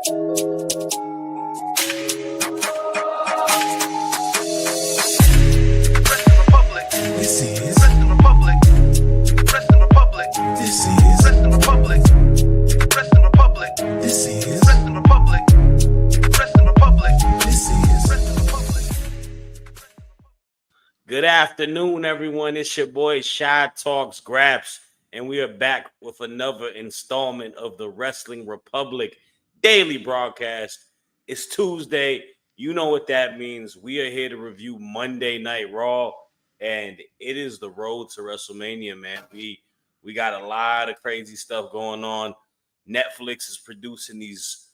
Good afternoon, everyone. It's your boy Shad Talks Graps, and we are back with another installment of the Wrestling Republic daily broadcast. It's Tuesday. You know what that means. We are here to review Monday Night Raw, and it is the road to WrestleMania, man. We got a lot of crazy stuff going on. Netflix is producing these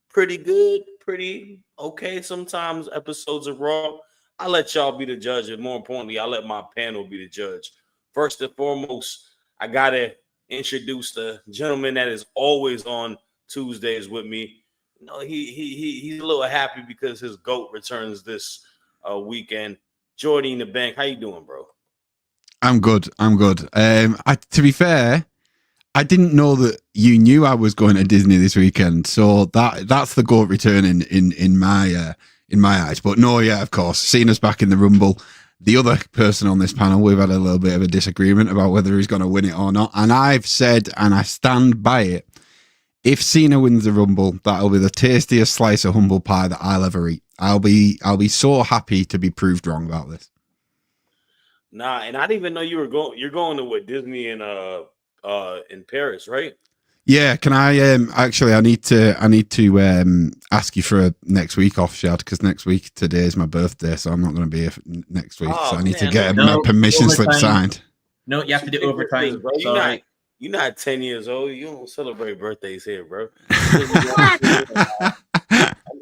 pretty good, pretty okay sometimes episodes of Raw. I'll let y'all be the judge, and more importantly, I'll let my panel be the judge. First and foremost, I gotta introduce the gentleman that is always on Tuesdays with me. You know, he's a little happy because his GOAT returns this weekend. Jordy In The Bank, how you doing, bro? I'm good. To be fair, I didn't know that you knew I was going to Disney this weekend, so that's the GOAT returning in my eyes. But no, yeah, of course, Cena's back in the Rumble. The other person on this panel, we've had a little bit of a disagreement about whether he's going to win it or not, and I've said, and I stand by it, if Cena wins the Rumble, that'll be the tastiest slice of humble pie that I'll ever eat. I'll be so happy to be proved wrong about this. Nah, and I didn't even know you were going. You're going to what, Disney in Paris, right? Yeah, can I actually I need to ask you for next week off, Shad, because next week today is my birthday, so I'm not going to be here next week. So I need to get my permission slip signed. No, you have to do overtime. Bro. You're not 10 years old. You don't celebrate birthdays here, bro. I'm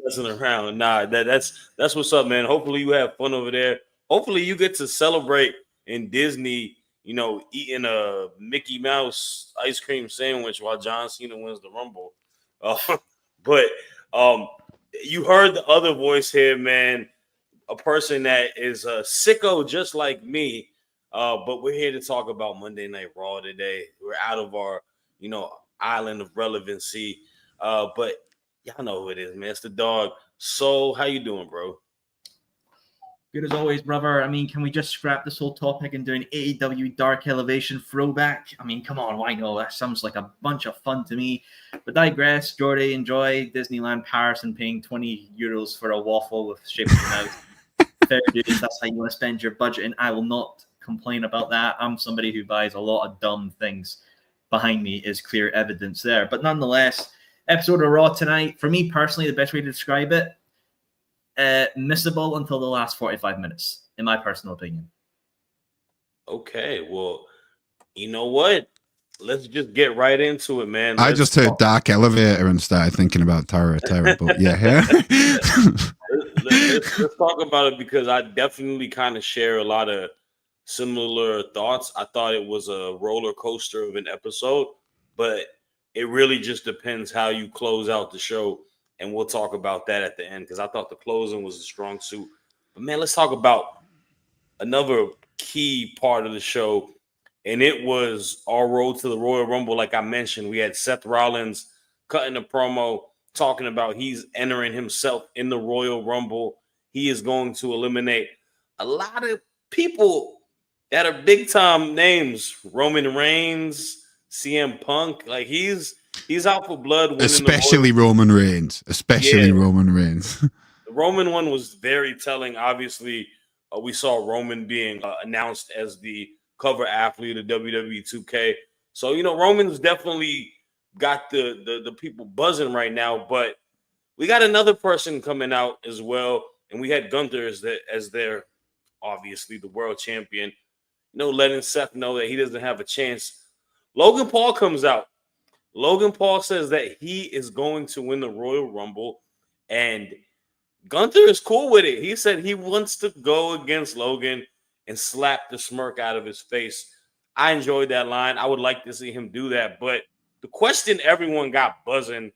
messing around. Nah, that's what's up, man. Hopefully you have fun over there. Hopefully you get to celebrate in Disney, you know, eating a Mickey Mouse ice cream sandwich while John Cena wins the Rumble. But you heard the other voice here, man, a person that is a sicko just like me. But we're here to talk about Monday Night Raw today. We're out of our, island of relevancy. But y'all know who it is, man. It's the dog. So how you doing, bro? Good as always, brother. I mean, can we just scrap this whole topic and do an AEW Dark Elevation throwback? I mean, come on, why not? That sounds like a bunch of fun to me. But digress, Jordy, enjoy Disneyland Paris and paying €20 for a waffle with shaped mouth. Fair dues, that's how you want to spend your budget, and I will not complain about that. I'm somebody who buys a lot of dumb things. Behind me is clear evidence there. But nonetheless, episode of Raw tonight, for me personally, the best way to describe it, missable until the last 45 minutes, in my personal opinion. Okay, well, you know what? Let's just get right into it, man. I just heard Dark Elevator and started thinking about Terror, but yeah. Let's talk about it, because I definitely kind of share a lot of similar thoughts. I thought it was a roller coaster of an episode, but it really just depends how you close out the show. And we'll talk about that at the end, because I thought the closing was a strong suit. But, man, let's talk about another key part of the show, and it was our road to the Royal Rumble. Like I mentioned, we had Seth Rollins cutting a promo, talking about he's entering himself in the Royal Rumble. He is going to eliminate a lot of people that are big-time names. Roman Reigns, CM Punk. Like, he's out for blood. Especially Roman Reigns. Roman Reigns. The Roman one was very telling. Obviously, we saw Roman being announced as the cover athlete of WWE 2K. So, Roman's definitely got the people buzzing right now. But we got another person coming out as well. And we had Gunther as their, obviously, the world champion. Letting Seth know that he doesn't have a chance. Logan Paul comes out. Logan Paul says that he is going to win the Royal Rumble, and Gunther is cool with it. He said he wants to go against Logan and slap the smirk out of his face. I enjoyed that line. I would like to see him do that. But the question everyone got buzzing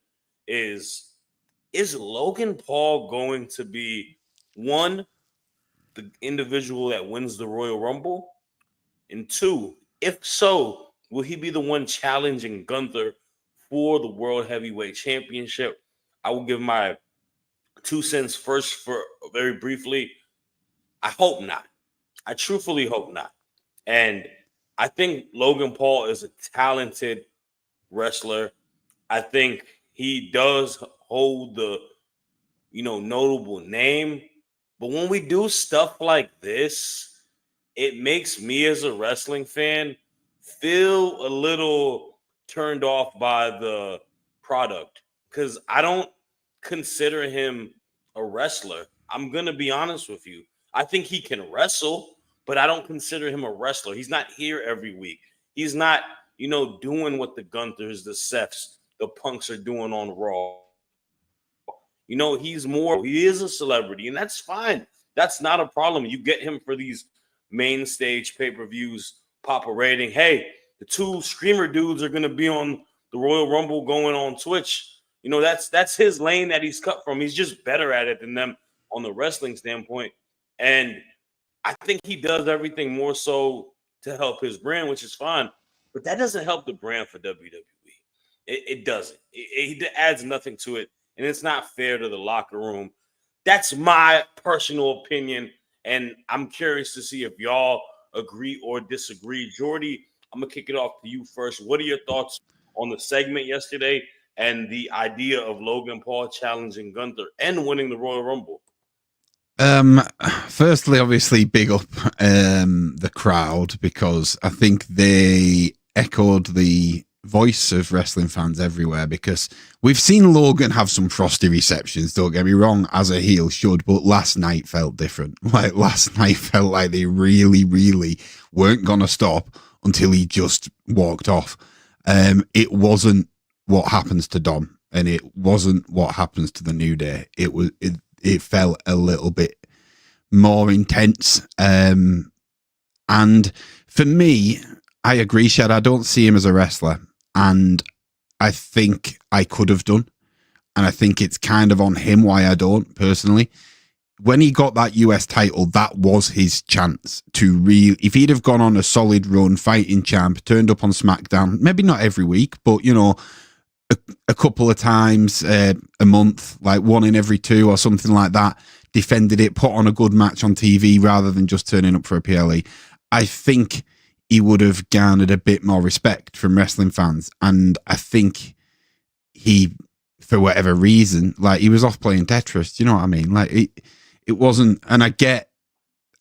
is Logan Paul going to be, one, the individual that wins the Royal Rumble? And two, if so, will he be the one challenging Gunther for the World Heavyweight Championship. I will give my 2 cents first for very briefly. I hope not. I truthfully hope not. And I think Logan Paul is a talented wrestler. I think he does hold the, notable name. But when we do stuff like this, it makes me as a wrestling fan feel a little turned off by the product because I don't consider him a wrestler. I'm going to be honest with you. I think he can wrestle, but I don't consider him a wrestler. He's not here every week. He's not, doing what the Gunthers, the Seths, the Punks are doing on Raw. He is a celebrity, and that's fine. That's not a problem. You get him for these main stage pay-per-views, pop a rating. Hey, the 2 streamer dudes are going to be on the Royal Rumble going on Twitch. That's his lane that he's cut from. He's just better at it than them on the wrestling standpoint. And I think he does everything more so to help his brand, which is fine. But that doesn't help the brand for WWE. It doesn't. It adds nothing to it. And it's not fair to the locker room. That's my personal opinion. And I'm curious to see if y'all agree or disagree. Jordy, I'm going to kick it off to you first. What are your thoughts on the segment yesterday and the idea of Logan Paul challenging Gunther and winning the Royal Rumble? Firstly, obviously, big up the crowd because I think they echoed the voice of wrestling fans everywhere because we've seen Logan have some frosty receptions, don't get me wrong, as a heel should, but last night felt different. Like last night felt like they really, really weren't going to stop until he just walked off. It wasn't what happens to Dom and it wasn't what happens to the New Day. It felt a little bit more intense. And for me, I agree, Shad. I don't see him as a wrestler. And I think I could have done. And I think it's kind of on him why I don't, personally. When he got that US title, that was his chance to really... If he'd have gone on a solid run, fighting champ, turned up on SmackDown, maybe not every week, but, a couple of times a month, like 1 in every 2 or something like that, defended it, put on a good match on TV rather than just turning up for a PLE. I think he would have garnered a bit more respect from wrestling fans. And I think he, for whatever reason, like he was off playing Tetris. Do you know what I mean? Like it wasn't, and I get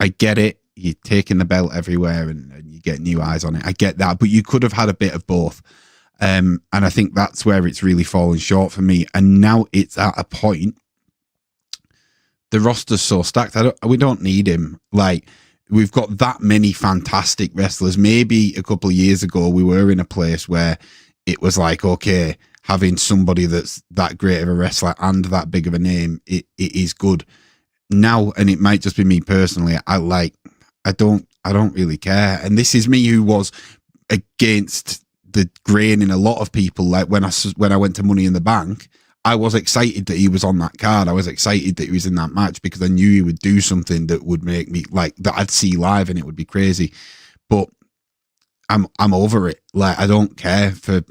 it. You're taking the belt everywhere and you get new eyes on it. I get that, but you could have had a bit of both. And I think that's where it's really fallen short for me. And now it's at a point, the roster's so stacked. We don't need him. Like, we've got that many fantastic wrestlers. Maybe a couple of years ago, we were in a place where it was like, okay, having somebody that's that great of a wrestler and that big of a name, it is good. Now, and it might just be me personally, I don't really care. And this is me who was against the grain in a lot of people. Like when I went to Money in the Bank, I was excited that he was on that card. I was excited that he was in that match because I knew he would do something that would make me like that I'd see live and it would be crazy. But I'm over it. Like I don't care for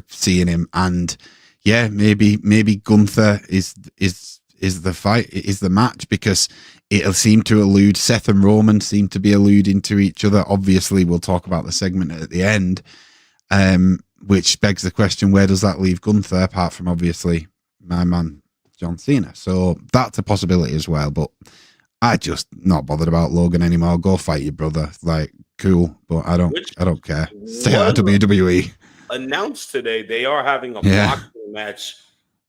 seeing him. And yeah, maybe Gunther is the fight, is the match, because it'll seem to allude. Seth and Roman seem to be alluding to each other. Obviously, we'll talk about the segment at the end. Which begs the question, where does that leave Gunther, apart from obviously my man John Cena? So that's a possibility as well, but I just not bothered about Logan anymore. Go fight your brother. Like, cool, but I don't care. Stay out of WWE. Announced today they are having a boxing match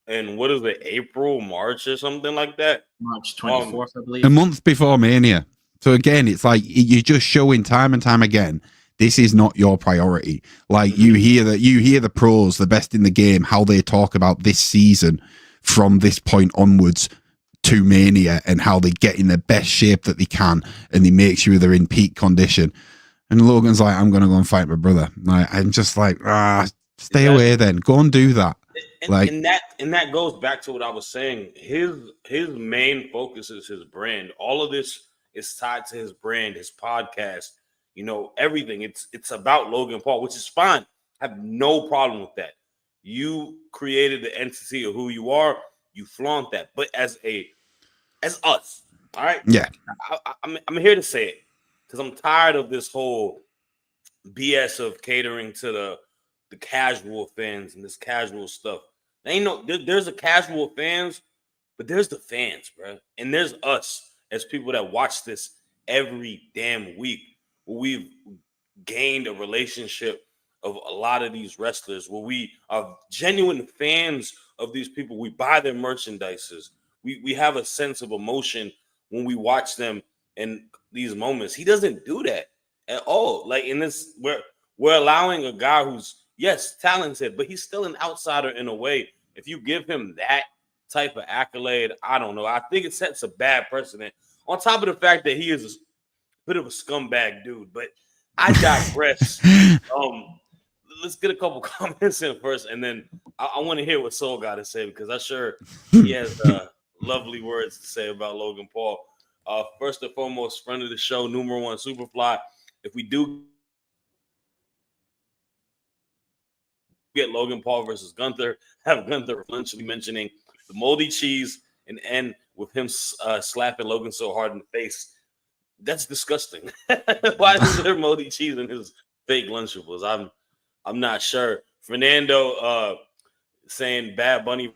in what is it, April, March or something like that? March 24th, I believe. A month before Mania. So again, it's like you're just showing time and time again, this is not your priority. Like you hear the pros, the best in the game, how they talk about this season from this point onwards to Mania and how they get in the best shape that they can and they make sure they're in peak condition. And Logan's like, I'm going to go and fight my brother. Like, I'm just like, stay away then. Go and do that. And that goes back to what I was saying. His main focus is his brand. All of this is tied to his brand, his podcast, everything. It's about Logan Paul, which is fine. I have no problem with that. You created the entity of who you are. You flaunt that. But as us, all right? Yeah. I'm here to say it because I'm tired of this whole BS of catering to the casual fans and this casual stuff. There's a casual fans, but there's the fans, bro. And there's us as people that watch this every damn week. Where we've gained a relationship of a lot of these wrestlers, where we are genuine fans of these people. We buy their merchandises. We have a sense of emotion when we watch them in these moments. He doesn't do that at all. Like in this, we're allowing a guy who's, yes, talented, but he's still an outsider in a way. If you give him that type of accolade, I don't know. I think it sets a bad precedent. On top of the fact that he is a bit of a scumbag dude, but I digress. Let's get a couple comments in first, and then I want to hear what Soul got to say, because I'm sure he has lovely words to say about Logan Paul. First and foremost, friend of the show, number one Superfly. If we do get Logan Paul versus Gunther, have Gunther eventually mentioning the moldy cheese and end with him slapping Logan so hard in the face. That's disgusting. Why is there moldy cheese in his fake Lunchables? I'm not sure. Fernando saying Bad Bunny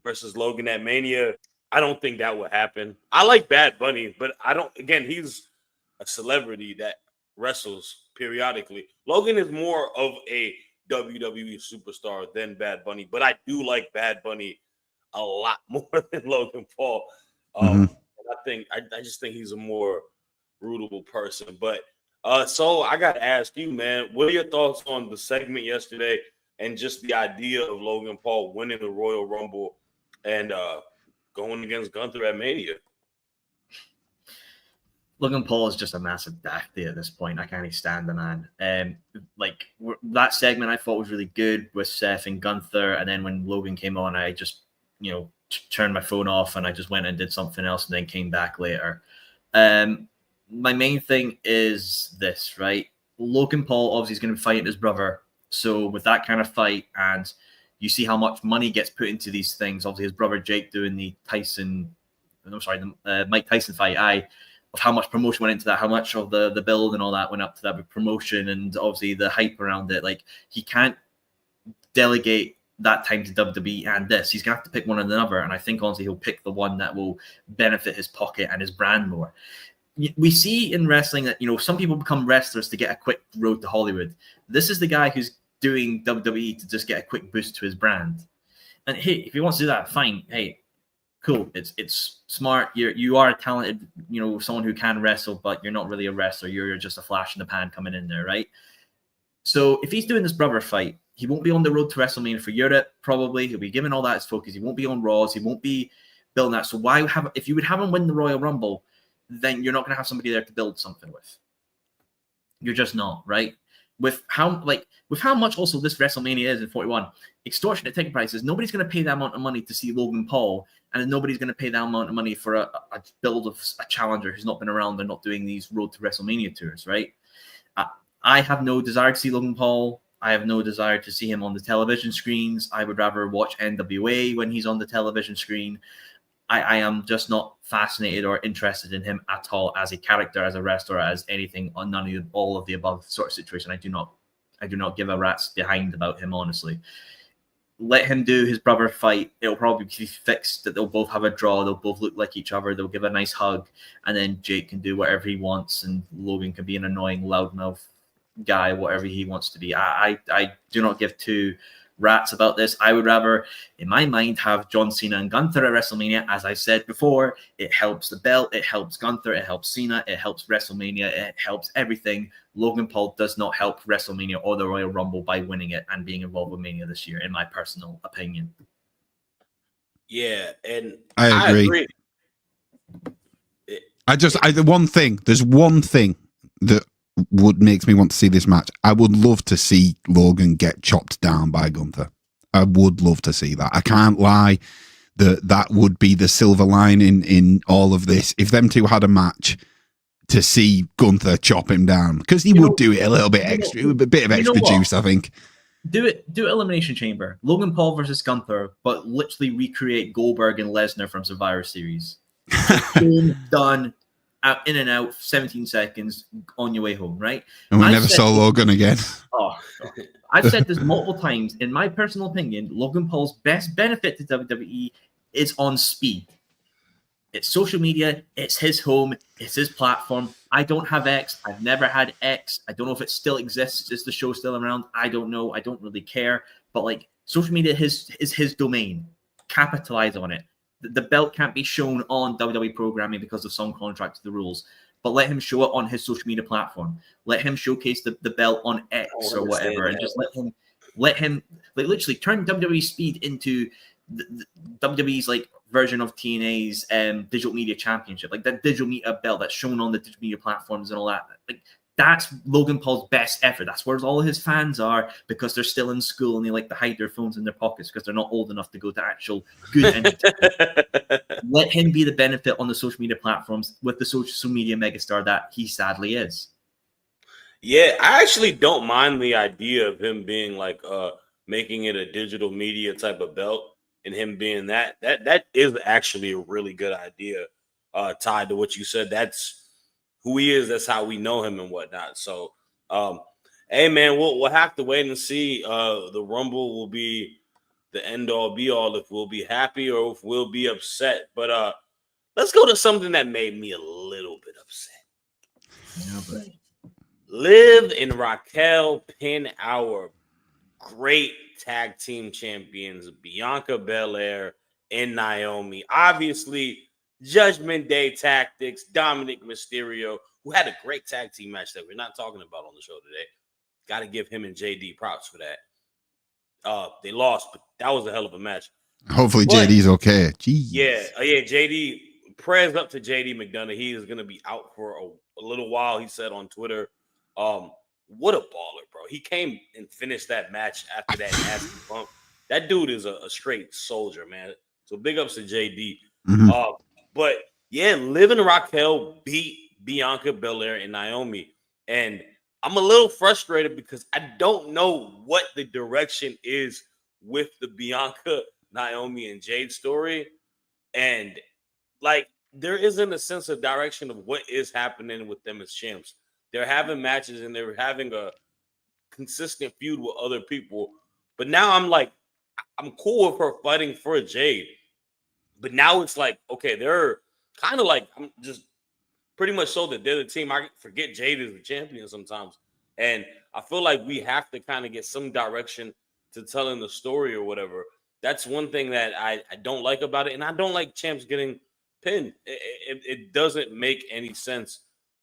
versus Logan at Mania. I don't think that would happen. I like Bad Bunny, but I don't. Again, he's a celebrity that wrestles periodically. Logan is more of a WWE superstar than Bad Bunny, but I do like Bad Bunny a lot more than Logan Paul. And I just think he's a more rootable person. But so I got to ask you, man, what are your thoughts on the segment yesterday and just the idea of Logan Paul winning the Royal Rumble and going against Gunther at Mania? Logan Paul is just a massive daft at this point. I can't even stand the man. That segment I thought was really good with Seth and Gunther, and then when Logan came on, I just turned my phone off and I just went and did something else and then came back later. My main thing is this, right? Logan Paul obviously is going to be fighting his brother. So with that kind of fight, and you see how much money gets put into these things. Obviously, his brother Jake doing the Mike Tyson fight, of how much promotion went into that, how much of the build and all that went up to that with promotion, and obviously the hype around it. Like, he can't delegate that time to WWE and this. He's going to have to pick one or another, and I think honestly he'll pick the one that will benefit his pocket and his brand more. We see in wrestling that, some people become wrestlers to get a quick road to Hollywood. This is the guy who's doing WWE to just get a quick boost to his brand. And hey, if he wants to do that, fine. Hey, cool. It's smart. You are a talented, someone who can wrestle, but you're not really a wrestler. You're just a flash in the pan coming in there, right? So if he's doing this brother fight, he won't be on the road to WrestleMania for Europe, probably. He'll be giving all that his focus. He won't be on Raws. He won't be building that. So if you would have him win the Royal Rumble, then you're not going to have somebody there to build something with. You're just not, right? With how much also this WrestleMania is in 41, extortionate ticket prices, nobody's going to pay that amount of money to see Logan Paul, and then nobody's going to pay that amount of money for a build of a challenger who's not been around and not doing these road to WrestleMania tours, right? I have no desire to see Logan Paul. I have no desire to see him on the television screens. I would rather watch NWA when he's on the television screen. I am just not fascinated or interested in him at all as a character, as a wrestler, as anything on all of the above sort of situation. I do not give a rat's behind about him, honestly. Let him do his brother fight. It'll probably be fixed that they'll both have a draw. They'll both look like each other. They'll give a nice hug, and then Jake can do whatever he wants, and Logan can be an annoying loudmouth guy, whatever he wants to be. I do not give two rats about this. I would rather, in my mind, have John Cena and Gunther at WrestleMania. As I said before, it helps the belt, it helps Gunther, it helps Cena, it helps WrestleMania, it helps everything. Logan Paul does not help WrestleMania or the Royal Rumble by winning it and being involved with Mania this year, in my personal opinion. Yeah, and I agree. There's one thing that makes me want to see this match. I would love to see Logan get chopped down by Gunther. I would love to see that. I can't lie. That would be the silver line in all of this. If them two had a match, to see Gunther chop him down, because he would do it a little bit extra, a bit of extra juice, I think. Do it Elimination Chamber. Logan Paul versus Gunther, but literally recreate Goldberg and Lesnar from Survivor Series. Boom, done. Out, in and out, 17 seconds on your way home, right? And we never saw Logan again. Oh, God. I've said this multiple times. In my personal opinion, Logan Paul's best benefit to WWE is on speed. It's social media. It's his home. It's his platform. I don't have X. I've never had X. I don't know if it still exists. Is the show still around? I don't know. I don't really care. But like social media is his domain. Capitalize on it. The belt can't be shown on WWE programming because of some contracts, the rules. But let him show it on his social media platform. Let him showcase the belt on X or whatever, and just let him like literally turn WWE Speed into the WWE's like version of TNA's digital media championship, like that digital media belt that's shown on the digital media platforms and all that. Like that's Logan Paul's best effort. That's where all of his fans are because they're still in school and they like to hide their phones in their pockets because they're not old enough to go to actual good entertainment. Let him be the benefit on the social media platforms with the social media megastar that he sadly is. Yeah, I actually don't mind the idea of him being like making it a digital media type of belt and him being that is actually a really good idea tied to what you said. That's who he is. That's how we know him and whatnot. So, hey man, we'll have to wait and see. The Rumble will be the end all be all if we'll be happy or if we'll be upset. But let's go to something that made me a little bit upset. Yeah, but Liv and Raquel pin our great tag team champions, Bianca Belair and Naomi. Obviously, Judgment Day tactics, Dominic Mysterio, who had a great tag team match that we're not talking about on the show today. Got to give him and JD props for that. They lost, but that was a hell of a match. Hopefully JD's okay. Jeez. Yeah, JD, prayers up to JD McDonough. He is going to be out for a little while, he said on Twitter. What a baller, bro. He came and finished that match after that nasty bump. That dude is a straight soldier, man. So big ups to JD. Mm-hmm. But yeah, Liv and Raquel beat Bianca Belair and Naomi. And I'm a little frustrated because I don't know what the direction is with the Bianca, Naomi, and Jade story. And like, there isn't a sense of direction of what is happening with them as champs. They're having matches and they're having a consistent feud with other people. But now I'm like, I'm cool with her fighting for Jade. But now it's like, okay, they're kind of like, I'm just pretty much so that they're the team. I forget Jade is the champion sometimes. And I feel like we have to kind of get some direction to telling the story or whatever. That's one thing that I don't like about it. And I don't like champs getting pinned. It doesn't make any sense.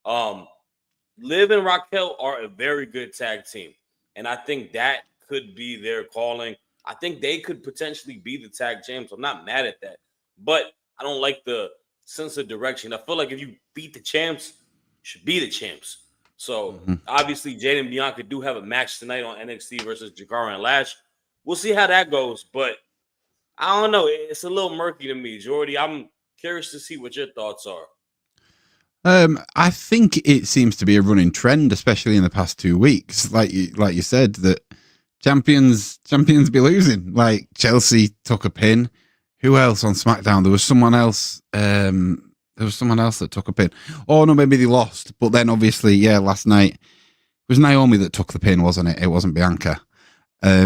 Liv and Raquel are a very good tag team. And I think that could be their calling. I think they could potentially be the tag champs. I'm not mad at that. But I don't like the sense of direction. I feel like if you beat the champs, you should be the champs. So obviously, Jade and Bianca do have a match tonight on NXT versus Jakara and Lash. We'll see how that goes. But I don't know. It's a little murky to me, Jordy. I'm curious to see what your thoughts are. I think it seems to be a running trend, especially in the past 2 weeks. Like you said, that champions be losing. Like Chelsea took a pin. Who else on SmackDown? There was someone else. That took a pin. Oh no, maybe they lost. But then obviously, yeah, last night it was Naomi that took the pin, wasn't it? It wasn't Bianca. I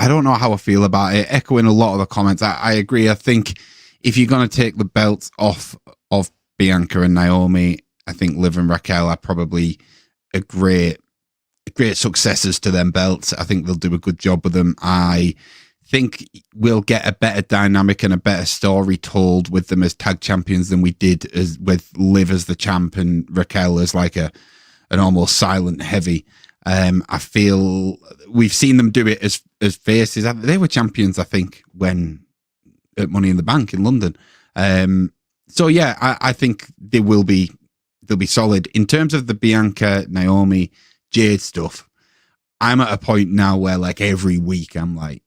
don't know how I feel about it. Echoing a lot of the comments, I agree. I think if you're going to take the belts off of Bianca and Naomi, I think Liv and Raquel are probably a great successors to them belts. I think they'll do a good job with them. I think we'll get a better dynamic and a better story told with them as tag champions than we did with Liv as the champ and Raquel as like an almost silent heavy. I feel we've seen them do it as faces. They were champions, I think, when at Money in the Bank in London. So yeah, I think they'll be solid. In terms of the Bianca, Naomi, Jade stuff, I'm at a point now where like every week I'm like,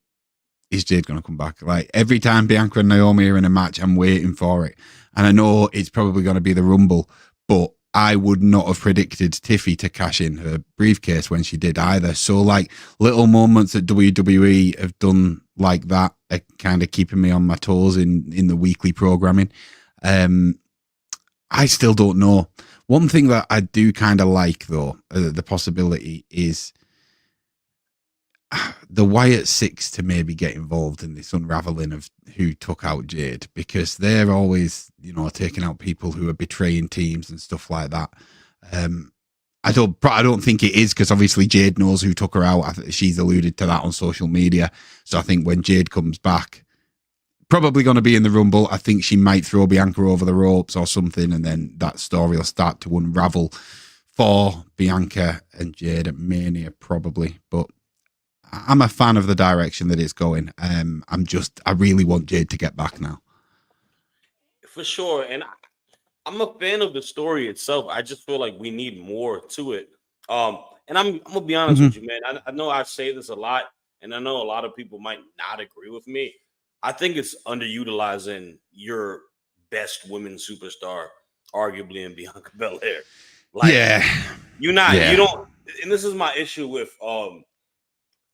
is Jade going to come back? Like every time Bianca and Naomi are in a match, I'm waiting for it. And I know it's probably going to be the Rumble, but I would not have predicted Tiffy to cash in her briefcase when she did either. So like little moments that WWE have done like that are kind of keeping me on my toes in the weekly programming. I still don't know. One thing that I do kind of like though, the possibility is the Wyatt Six to maybe get involved in this unraveling of who took out Jade, because they're always, taking out people who are betraying teams and stuff like that. I don't think it is, because obviously Jade knows who took her out. She's alluded to that on social media. So I think when Jade comes back, probably going to be in the Rumble, I think she might throw Bianca over the ropes or something, and then that story will start to unravel for Bianca and Jade at Mania, probably. But I'm a fan of the direction that it's going. I really want Jade to get back now. For sure. And I'm a fan of the story itself. I just feel like we need more to it. And I'm gonna be honest with you, man. I know I say this a lot, and I know a lot of people might not agree with me. I think it's underutilizing your best women's superstar, arguably in Bianca Belair. You don't, and this is my issue with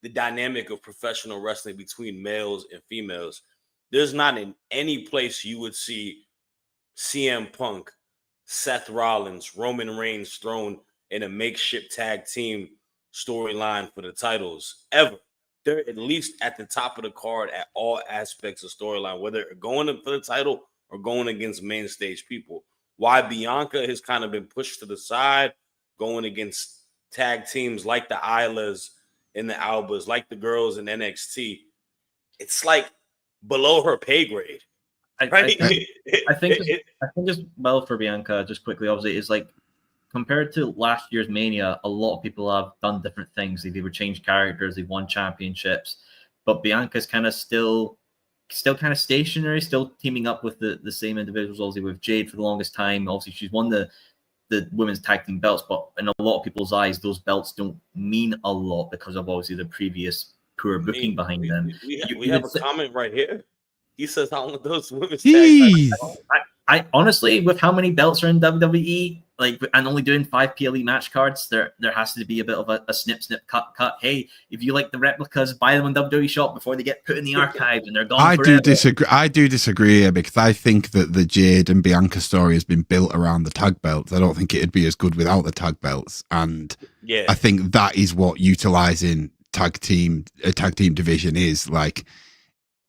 the dynamic of professional wrestling between males and females. There's not in any place you would see CM Punk, Seth Rollins, Roman Reigns thrown in a makeshift tag team storyline for the titles ever. They're at least at the top of the card at all aspects of storyline, whether going for the title or going against main stage people. Why Bianca has kind of been pushed to the side, going against tag teams like the Islas and the Albas, like the girls in NXT, it's like below her pay grade. Right? I think just well for Bianca, just quickly, obviously, is like compared to last year's Mania, a lot of people have done different things. They've either changed characters, they've won championships, but Bianca's kind of still kind of stationary, still teaming up with the same individuals, obviously with Jade for the longest time. Obviously, she's won the women's tag team belts, but in a lot of people's eyes, those belts don't mean a lot because of obviously the previous poor booking behind them. We have a comment right here. He says, "I want those women's tag titles." I honestly, with how many belts are in WWE, and only doing 5 PLE match cards, there has to be a bit of a snip, cut. Hey, if you like the replicas, buy them on WWE Shop before they get put in the archives and they're gone. I do disagree here, because I think that the Jade and Bianca story has been built around the tag belts. I don't think it'd be as good without the tag belts, and I think that is what utilizing tag team division is like.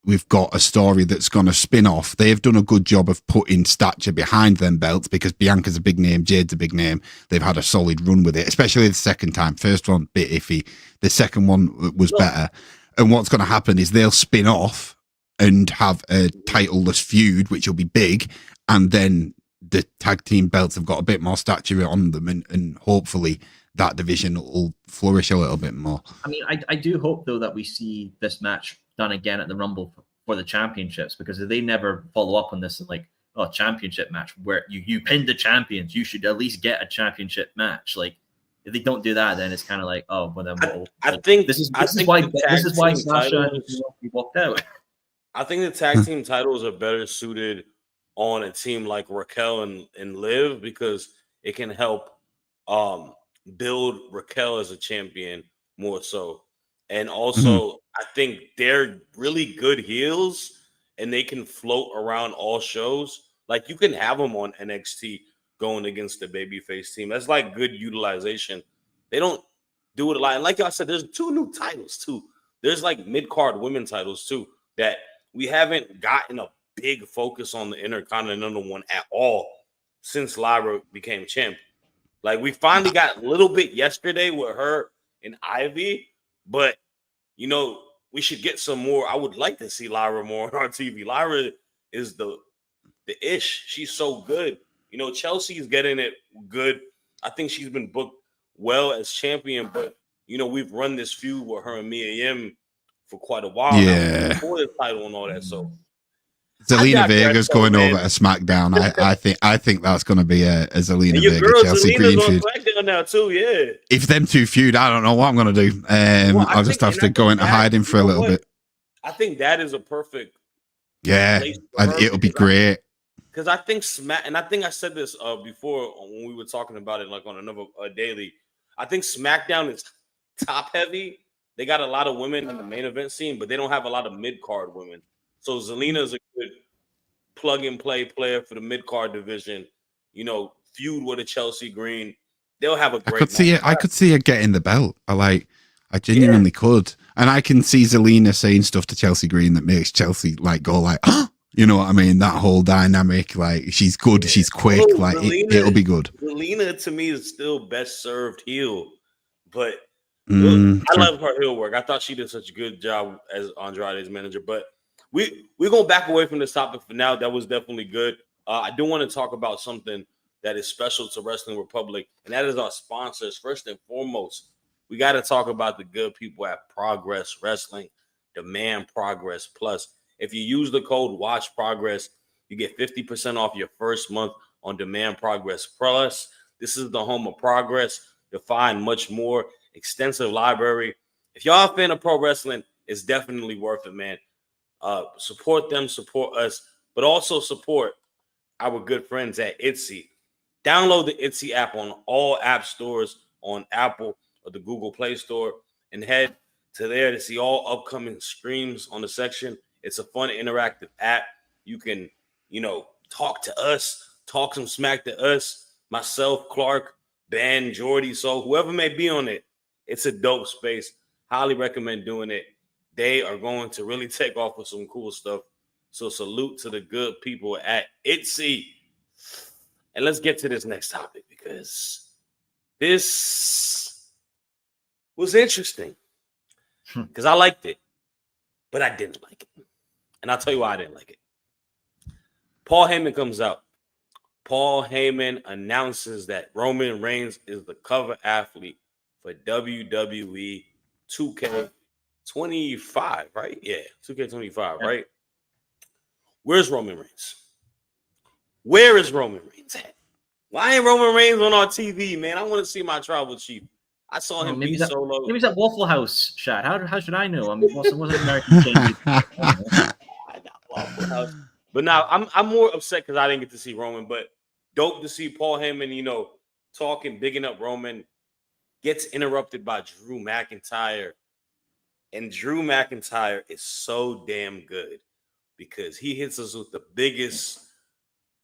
We've got a story that's going to spin off. They've done a good job of putting stature behind them belts, because Bianca's a big name, Jade's a big name. They've had a solid run with it, especially the second time. First one, bit iffy. The second one was better. And what's going to happen is they'll spin off and have a titleless feud, which will be big. And then the tag team belts have got a bit more stature on them. And hopefully that division will flourish a little bit more. I mean, I do hope, though, that we see this match done again at the Rumble for the championships, because if they never follow up on this and championship match where you pinned the champions, you should at least get a championship match. Like, if they don't do that, then it's kind of like, oh, well, then I think this is why Sasha walked out. I think the tag team titles are better suited on a team like Raquel and Liv, because it can help build Raquel as a champion more so. And also, I think they're really good heels, and they can float around all shows. Like, you can have them on NXT going against the babyface team. That's like good utilization. They don't do it a lot. And like I said, there's 2 new titles too. There's like mid-card women titles too that we haven't gotten a big focus on the Intercontinental one at all since Lyra became champ. Like, we finally got a little bit yesterday with her and Ivy. But, we should get some more. I would like to see Lyra more on our TV. Lyra is the ish. She's so good. Chelsea's getting it good. I think she's been booked well as champion, but, we've run this feud with her and Mia Yim for quite a while. Yeah. Before the title and all that. So, Zelina Vega's going over to SmackDown. I think that's going to be a Zelina Vega Chelsea Green feud. Now too, yeah. If them 2 feud, I don't know what I'm going to do. I'll just have to go into hiding for a little bit. I think that is a perfect. Yeah, it'll be great. because I think and I think I said this before when we were talking about it, like on another daily. I think SmackDown is top heavy. They got a lot of women in the main event scene, but they don't have a lot of mid card women. So Zelina is a good plug and play player for the mid card division. You know, feud with a Chelsea Green. They'll have a great match. I could see her getting the belt. I genuinely could. And I can see Zelina saying stuff to Chelsea Green that makes Chelsea like go like, oh, you know what I mean? That whole dynamic, like she's good, she's quick, like it'll be good. Zelina to me is still best served heel, but I love her heel work. I thought she did such a good job as Andrade's manager. But we're going to back away from this topic for now. That was definitely good. I do want to talk about something that is special to Wrestling Republic, and that is our sponsors. First and foremost, we got to talk about the good people at Progress Wrestling, Demand Progress Plus. If you use the code Watch Progress, you get 50% off your first month on Demand Progress Plus. This is the home of Progress. You'll find much more, extensive library. If y'all a fan of pro wrestling, it's definitely worth it, man. Support them, support us, but also support our good friends at Etsy. Download the Etsy app on all app stores on Apple or the Google Play Store and head to there to see all upcoming streams on the section. It's a fun, interactive app. You can, talk to us, talk some smack to us, myself, Clark, Ben, Jordy, so whoever may be on it. It's a dope space. Highly recommend doing it. They are going to really take off with some cool stuff. So salute to the good people at Etsy. And let's get to this next topic because this was interesting. Because I liked it, but I didn't like it. And I'll tell you why I didn't like it. Paul Heyman comes out. Paul Heyman announces that Roman Reigns is the cover athlete for WWE 2K25, right? Yeah, 2K25, right? Where's Roman Reigns? Where is Roman Reigns at? Why ain't Roman Reigns on our TV, man? I want to see my tribal chief. I saw him beat Solo. Maybe he's at Waffle House, Shad. How should I know? I mean, wasn't American change. I got Waffle House. But now I'm more upset because I didn't get to see Roman. But dope to see Paul Heyman, talking, bigging up Roman. Gets interrupted by Drew McIntyre. And Drew McIntyre is so damn good because he hits us with the biggest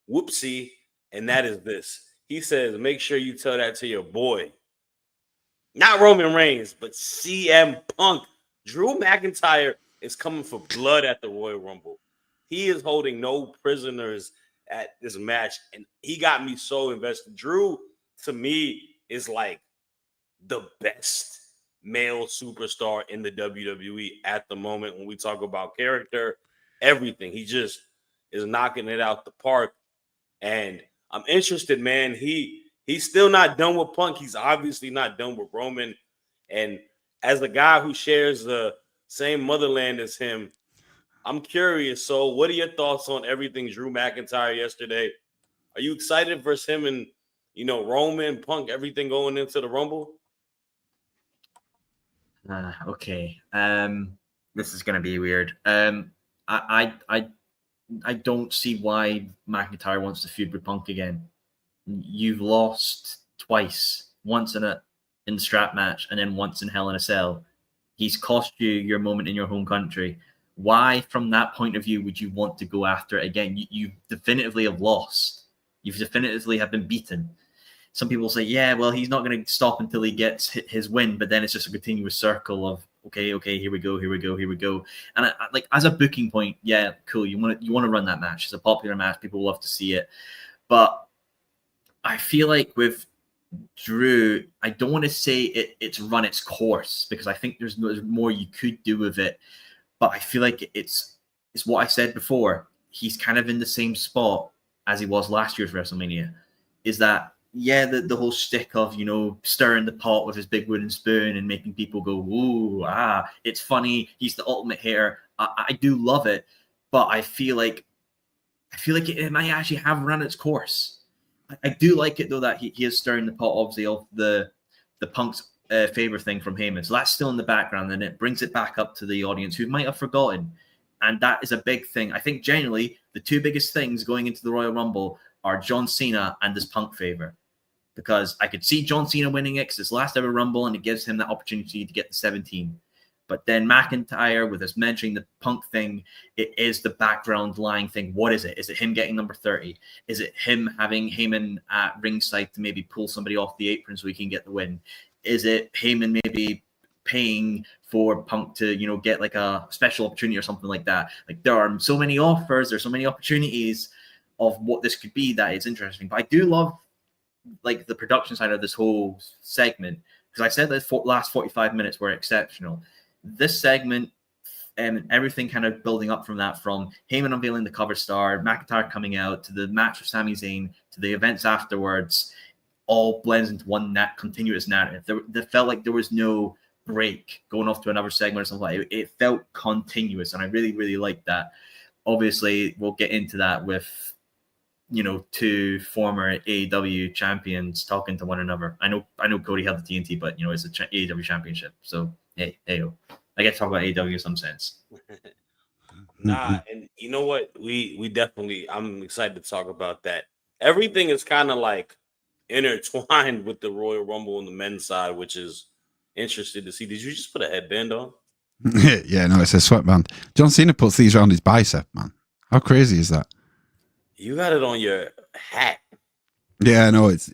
whoopsie, and that is this. He says, make sure you tell that to your boy. Not Roman Reigns, but CM Punk. Drew McIntyre is coming for blood at the Royal Rumble. He is holding no prisoners at this match, and he got me so invested. Drew, to me, is like the best male superstar in the WWE at the moment when we talk about character, everything. He just is knocking it out the park, and I'm interested, man. He's still not done with Punk. He's obviously not done with Roman. And as a guy who shares the same motherland as him, I'm curious. So what are your thoughts on everything Drew McIntyre yesterday? Are you excited for him and, Roman, Punk, everything going into the Rumble? Okay. This is going to be weird. I don't see why McIntyre wants to feud with Punk again. You've lost twice, once in the strap match and then once in Hell in a Cell. He's cost you your moment in your home country. Why, from that point of view, would you want to go after it again? You definitively have lost. You've definitively have been beaten. Some people say, yeah, well, he's not going to stop until he gets his win, but then it's just a continuous circle of, okay, here we go. And I, like, as a booking point, yeah, cool. You want to run that match. It's a popular match. People love to see it. But I feel like with Drew, I don't want to say it's run its course because I think there's more you could do with it. But I feel like it's what I said before. He's kind of in the same spot as he was last year's WrestleMania. Is that, yeah, the whole shtick of, stirring the pot with his big wooden spoon and making people go, ooh, it's funny. He's the ultimate hater. I do love it, but I feel like it might actually have run its course. I do like it though that he is stirring the pot, obviously, of the Punk's favor thing from Heyman. So that's still in the background, and it brings it back up to the audience who might have forgotten. And that is a big thing. I think generally the two biggest things going into the Royal Rumble are John Cena and this Punk favor. Because I could see John Cena winning it because it's last ever Rumble and it gives him the opportunity to get the 17. But then McIntyre, with us mentioning the Punk thing, it is the background lying thing. What is it? Is it him getting number 30? Is it him having Heyman at ringside to maybe pull somebody off the apron so he can get the win? Is it Heyman maybe paying for Punk to, get like a special opportunity or something like that? Like, there are so many offers, there's so many opportunities of what this could be that is interesting. But I do love like the production side of this whole segment, because I said that last 45 minutes were exceptional. This segment and everything kind of building up from that, from Heyman unveiling the cover star, McIntyre coming out, to the match with Sami Zayn, to the events afterwards, all blends into one continuous narrative. There felt like there was no break going off to another segment or something like that. It felt continuous, and I really, really liked that. Obviously, we'll get into that with two former AEW champions talking to one another. I know Cody held the TNT, but it's a AEW championship. So hey, I get to talk about AEW in some sense. Nah, and you know what? We definitely, I'm excited to talk about that. Everything is kind of like intertwined with the Royal Rumble on the men's side, which is interesting to see. Did you just put a headband on? Yeah, no, it's a sweatband. John Cena puts these around his bicep, man. How crazy is that? You got it on your hat. Yeah, I know it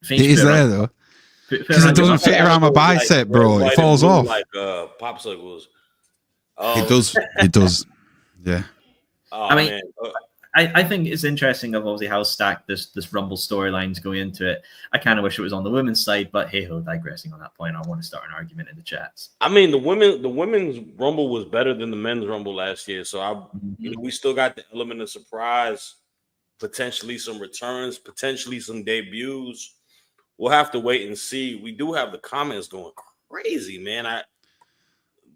is there though, because it doesn't fit around my bicep, bro. It falls off like popsicles. It does. Yeah. Oh, I mean, man. I think it's interesting of obviously how stacked this Rumble storylines going into it. I kind of wish it was on the women's side, but hey ho, digressing on that point, I want to start an argument in the chats. I mean, the women's Rumble was better than the men's Rumble last year, so we still got the element of surprise, potentially some returns, potentially some debuts. We'll have to wait and see. We do have the comments going crazy, man.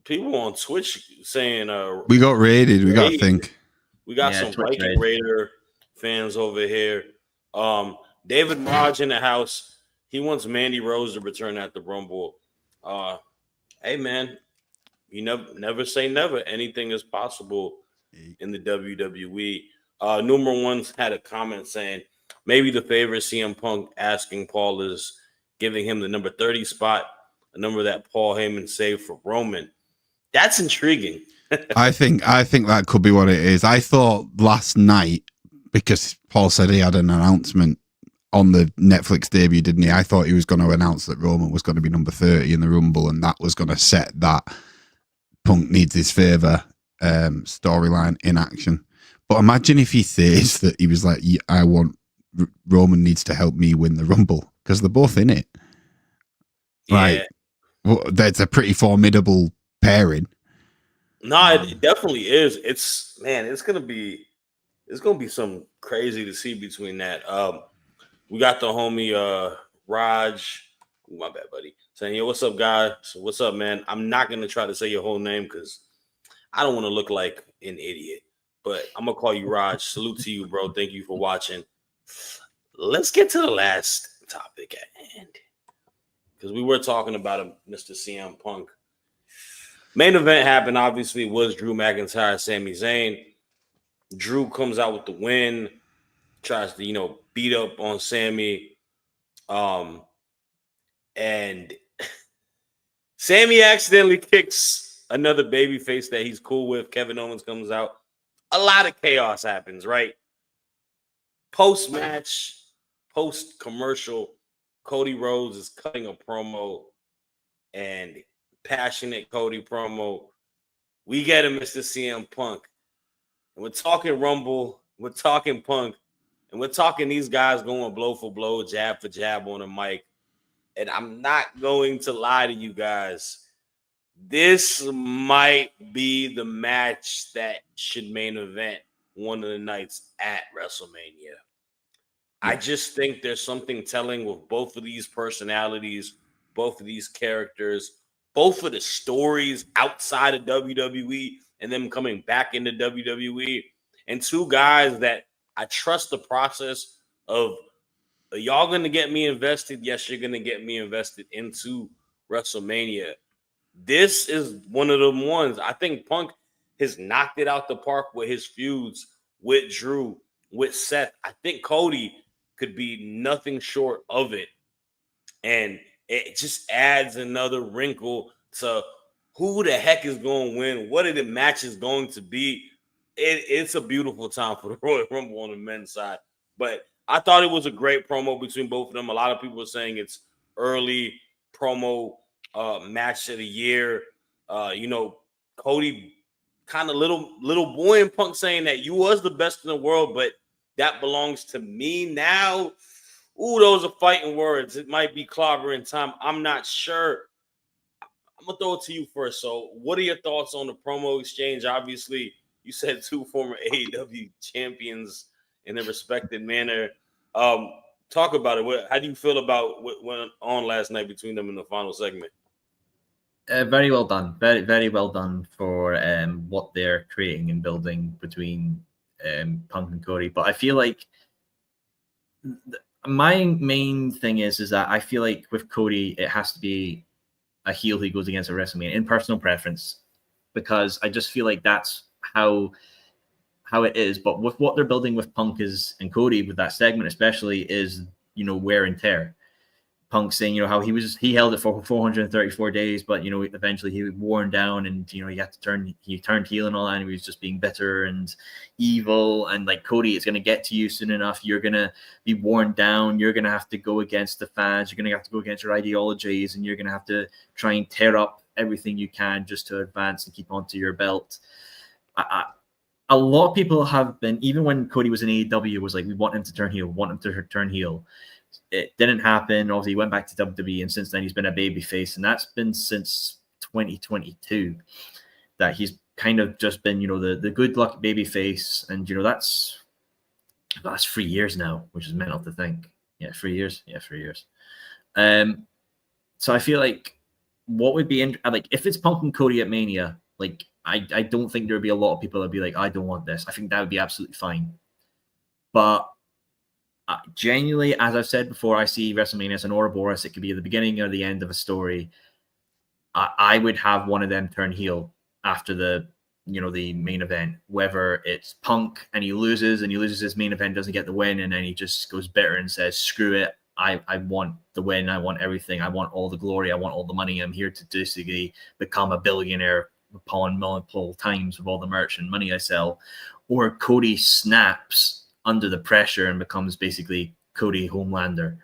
People on Twitch saying we got raided. We got to think. We got some Viking Raider fans over here. David Raj in the house. He wants Mandy Rose to return at the Rumble. Hey, man, you never say never. Anything is possible in the WWE. Number One's had a comment saying maybe the favorite CM Punk asking Paul is giving him the number 30 spot, a number that Paul Heyman saved for Roman. That's intriguing. I think that could be what it is. I thought last night, because Paul said he had an announcement on the Netflix debut, didn't he? I thought he was going to announce that Roman was going to be number 30 in the Rumble, and that was going to set that Punk needs his favor storyline in action. But imagine if he says that he was like, I want Roman needs to help me win the Rumble, because they're both in it. Yeah. That's a pretty formidable pairing. No, it definitely is. It's gonna be some crazy to see between that. We got the homie Raj, my bad buddy, saying, "Yo, what's up, guys? So what's up, man?" I'm not gonna try to say your whole name because I don't want to look like an idiot, but I'm gonna call you Raj. Salute to you, bro. Thank you for watching. Let's get to the last topic at hand, because we were talking about him, Mr. CM Punk. Main event happened, obviously, was Drew McIntyre, Sami Zayn. Drew comes out with the win, tries to, beat up on Sami. And Sami accidentally kicks another babyface that he's cool with. Kevin Owens comes out. A lot of chaos happens, right? Post-match, post-commercial, Cody Rhodes is cutting a promo, and passionate Cody promo. We get him, Mr. CM Punk. And we're talking Rumble, we're talking Punk, and we're talking these guys going blow for blow, jab for jab on the mic. And I'm not going to lie to you guys. This might be the match that should main event one of the nights at WrestleMania. I just think there's something telling with both of these personalities, both of these characters, both of the stories outside of WWE and them coming back into WWE, and two guys that I trust the process of, are y'all going to get me invested? Yes, you're going to get me invested into WrestleMania. this is one of them ones. I think Punk has knocked it out the park with his feuds with Drew, with Seth. I think Cody could be nothing short of it. And it just adds another wrinkle to who the heck is going to win, what are the matches going to be. It's a beautiful time for the Royal Rumble on the men's side. But I thought it was a great promo between both of them. A lot of people are saying it's early promo match of the year. Cody kind of little boy in Punk saying that you was the best in the world, but that belongs to me now. Ooh, those are fighting words. It might be clobbering time. I'm not sure. I'm gonna throw it to you first. So, what are your thoughts on the promo exchange? Obviously, you said two former AEW champions in a respected manner. Talk about it. How do you feel about what went on last night between them in the final segment? Very well done. Very, very well done for what they're creating and building between Punk and Cody. But I feel like my main thing is that I feel like with Cody, it has to be a heel who goes against a WrestleMania in personal preference, because I just feel like that's how it is. But with what they're building with Punk and Cody with that segment, especially, is wear and tear. Punk saying, how he held it for 434 days, but eventually he was worn down, and he turned heel and all that, and he was just being bitter and evil. And like, Cody, it's gonna get to you soon enough. You're gonna be worn down. You're gonna have to go against the fans. You're gonna have to go against your ideologies, and you're gonna have to try and tear up everything you can just to advance and keep onto your belt. A lot of people have been, even when Cody was in AEW, was like, we want him to turn heel. It didn't happen. Obviously, he went back to WWE, and since then he's been a babyface, and that's been since 2022 that he's kind of just been, the good luck babyface, and that's 3 years now, which is mental to think. Yeah, 3 years. Yeah, 3 years. So I feel like what would be like if it's Punk and Cody at Mania, like I don't think there would be a lot of people that'd be like, I don't want this. I think that would be absolutely fine, but genuinely, as I've said before, I see WrestleMania as an Ouroboros. It could be the beginning or the end of a story. I would have one of them turn heel after the main event, whether it's Punk and he loses his main event, doesn't get the win, and then he just goes bitter and says, screw it, I want the win, I want everything, I want all the glory, I want all the money, I'm here to basically become a billionaire upon multiple times with all the merch and money I sell. Or Cody snaps under the pressure and becomes basically Cody Homelander,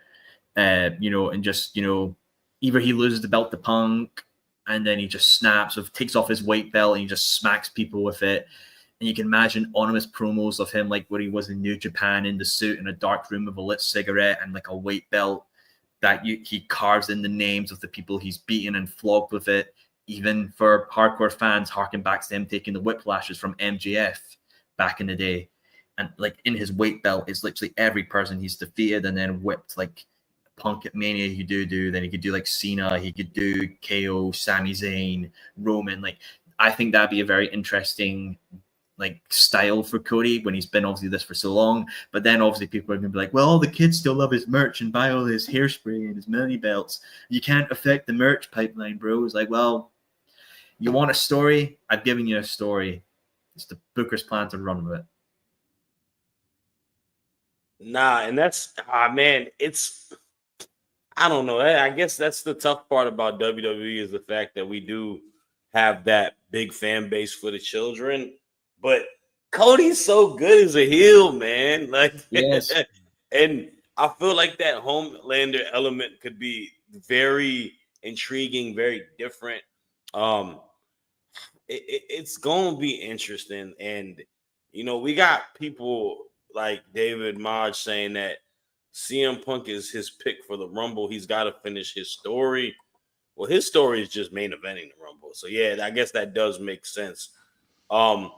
and just, either he loses the belt to Punk and then he just snaps or takes off his weight belt and he just smacks people with it. And you can imagine anonymous promos of him, like where he was in New Japan in the suit in a dark room with a lit cigarette and like a weight belt that he carves in the names of the people he's beaten and flogged with it. Even for hardcore fans, harken back to him taking the whiplashes from MJF back in the day. And like in his weight belt is literally every person he's defeated and then whipped. Like Punk at Mania, he could do. Then he could do like Cena, he could do KO, Sami Zayn, Roman. Like, I think that'd be a very interesting like style for Cody when he's been obviously this for so long. But then obviously people are gonna be like, well, the kids still love his merch and buy all his hairspray and his mini belts. You can't affect the merch pipeline, bro. It's like, well, you want a story? I've given you a story. It's the Booker's plan to run with it. Nah, and that's man, I don't know. I guess that's the tough part about WWE is the fact that we do have that big fan base for the children, but Cody's so good as a heel, man. Like, yes, and I feel like that Homelander element could be very intriguing, very different. It's gonna be interesting, and we got people like David Modge saying that CM Punk is his pick for the Rumble. He's got to finish his story. Well, his story is just main eventing the Rumble. So yeah, I guess that does make sense. I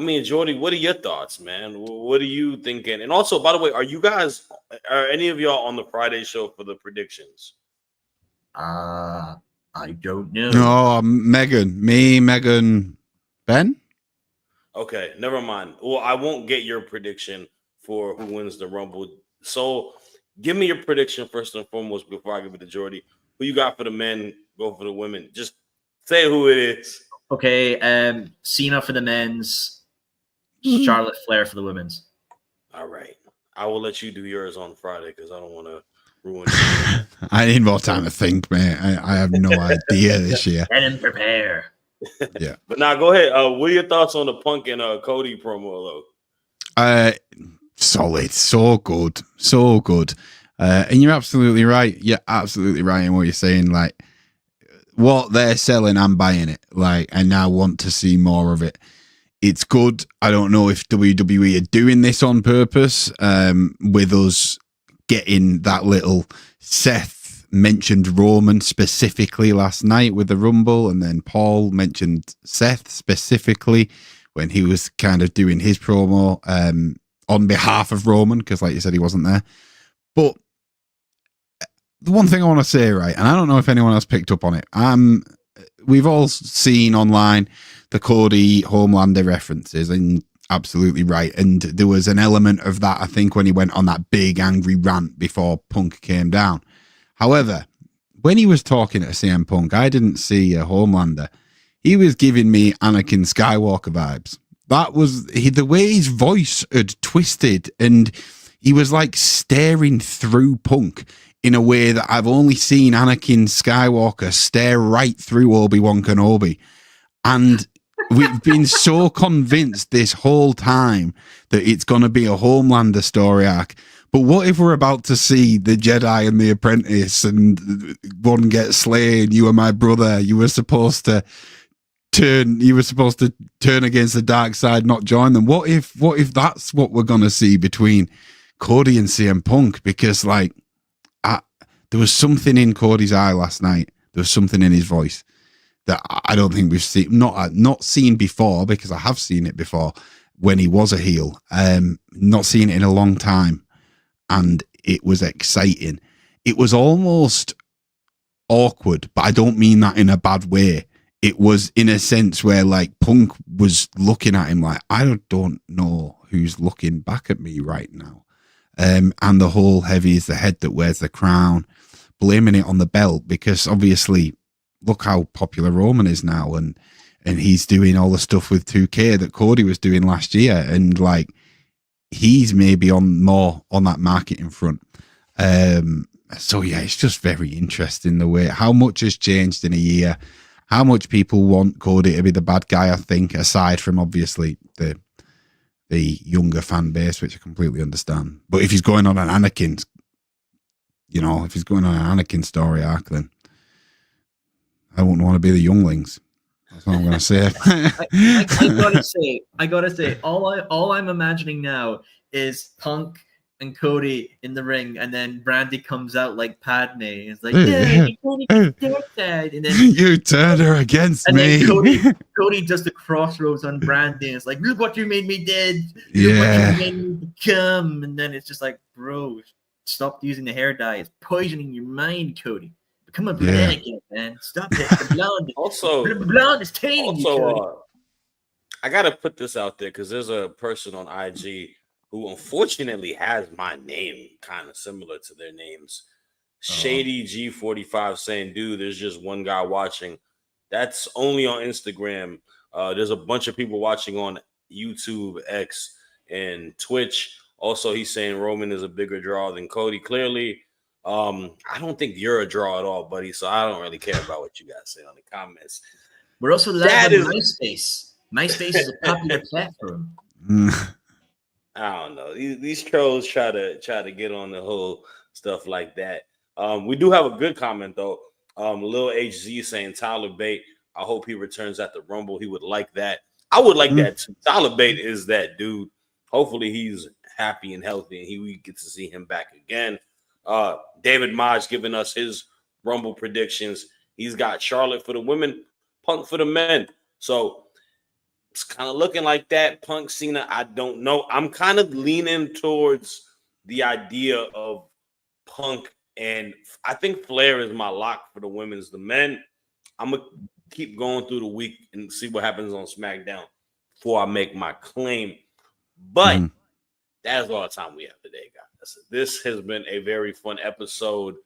mean, Jordy, what are your thoughts, man? What are you thinking? And also, by the way, are any of y'all on the Friday show for the predictions? I don't know. No, Megan, Ben. Okay, never mind. Well, I won't get your prediction for who wins the Rumble. So give me your prediction first and foremost before I give it to Jordy. Who you got for the men? Go for the women. Just Say who it is. Okay, Cena for the men's, Charlotte Flair for the women's. All right. I will let you do yours on Friday because I don't want to ruin it. I need more time to think, mate. I have no idea this year. Let him prepare. Yeah. But now go ahead. What are your thoughts on the Punk and Cody promo, though? Solid. So good. So good. And you're absolutely right. You're absolutely right in what you're saying. Like, what they're selling, I'm buying it. Like, I now want to see more of it. It's good. I don't know if WWE are doing this on purpose, with us getting that little Seth mentioned Roman specifically last night with the Rumble, and then Paul mentioned Seth specifically when he was kind of doing his promo on behalf of Roman, because like you said, he wasn't there. But the one thing I want to say, right, and I don't know if anyone else picked up on it, we've all seen online the Cody Homelander references, and absolutely right. And there was an element of that, I think, when he went on that big angry rant before Punk came down. However, when he was talking to CM Punk, I didn't see a Homelander. He was giving me Anakin Skywalker vibes. That was the way his voice had twisted, and he was like staring through Punk in a way that I've only seen Anakin Skywalker stare right through Obi-Wan Kenobi. And we've been so convinced this whole time that it's going to be a Homelander story arc. But what if we're about to see the Jedi and the Apprentice, and one gets slain? You are my brother. You were supposed to turn against the dark side, not join them. What if that's what we're going to see between Cody and CM Punk? Because like, there was something in Cody's eye last night. There was something in his voice that I don't think we've seen, not seen before, because I have seen it before when he was a heel. Not seen it in a long time, and it was exciting. It was almost awkward, but I don't mean that in a bad way. It was in a sense where like Punk was looking at him like, I don't know who's looking back at me right now. And the whole heavy is the head that wears the crown, blaming it on the belt, because obviously look how popular Roman is now, and he's doing all the stuff with 2K that Cody was doing last year, and like he's maybe on that marketing front. So yeah, it's just very interesting the way how much has changed in a year, how much people want Cody to be the bad guy. I think, aside from obviously the younger fan base, which I completely understand. But if he's going on an Anakin, story arc, then I wouldn't want to be the younglings. That's what I'm going to say. I gotta say, all I'm imagining now is Punk and Cody in the ring, and then Brandy comes out like Padme. It's like, Cody dead, and then you turned her against me. Then Cody does the crossroads on Brandy. And it's like, look what you made me dead. Look what you made me become. And then it's just like, bro, stop using the hair dye. It's poisoning your mind, Cody. Become a blonde again, man. Stop it. The blonde. The blonde is tainting you, Cody. I gotta put this out there because there's a person on IG who unfortunately has my name kind of similar to their names. Shady G45 saying, dude, there's just one guy watching. That's only on Instagram. There's a bunch of people watching on YouTube, X, and Twitch. Also, he's saying Roman is a bigger draw than Cody. Clearly, I don't think you're a draw at all, buddy. So I don't really care about what you guys say on the comments. We're also live on MySpace. MySpace is a popular platform. I don't know. These trolls try to get on the whole stuff like that. We do have a good comment though. Lil HZ saying Tyler Bate, I hope he returns at the Rumble. He would like that. I would like that too. Tyler Bate is that dude. Hopefully he's happy and healthy and we get to see him back again. David Maj giving us his Rumble predictions. He's got Charlotte for the women, Punk for the men. So it's kind of looking like that. Punk, Cena, I don't know. I'm kind of leaning towards the idea of Punk, and I think Flair is my lock for the women's. The men, I'm going to keep going through the week and see what happens on SmackDown before I make my claim. But that's all the time we have today, guys. This has been a very fun episode.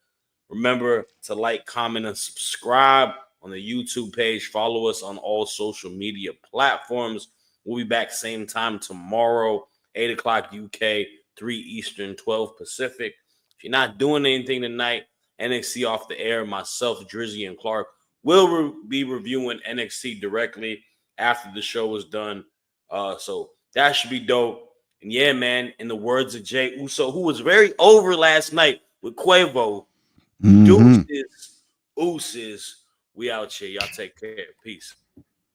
Remember to like, comment, and subscribe. on the YouTube page. Follow us on all social media platforms. We'll be back same time tomorrow, 8 o'clock UK, 3 Eastern, 12 Pacific. If you're not doing anything tonight, NXT Off the Air, myself, Drizzy, and Clark will be reviewing NXT directly after the show is done. So that should be dope. And yeah, man, in the words of Jay Uso, who was very over last night with Quavo, deuces, we out here. Y'all take care. Peace.